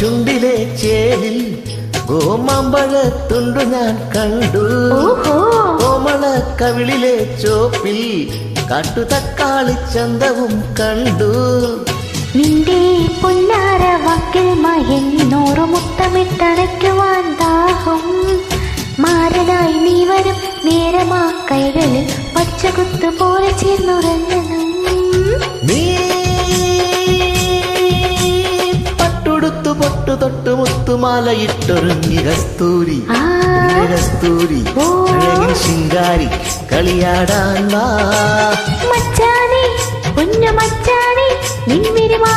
ചുണ്ടിലെ ചേലിൽ ഓമാമ്പഴത്തുണ്ടു ഞാൻ കണ്ടു. കോമള കവിളിലെ ചോപ്പിൽ കാട്ടുതക്കാളി ചന്തവും കണ്ടു. നിന്റെ പൊന്നാര വാക്കിൽ മയന്നോറു മുത്തമിട്ടണയ്ക്കുവാൻ ദാഹം. മാരനായി നീ വരും നേരമാ കൈകളിൽ പച്ചകുത്തു പോലെ ചേർന്നുറങ്ങണം. നീ പട്ടുടുത്തു പൊട്ടു തൊട്ടു മുത്തുമാലയിട്ടൊരുങ്ങി കസ്തൂരി കസ്തൂരി അഴകിൻ ശിങ്കാരി കളിയാടാൻ വാ. മച്ചാനെ പൊന്നു മച്ചാനെ നിൻവിരുമാ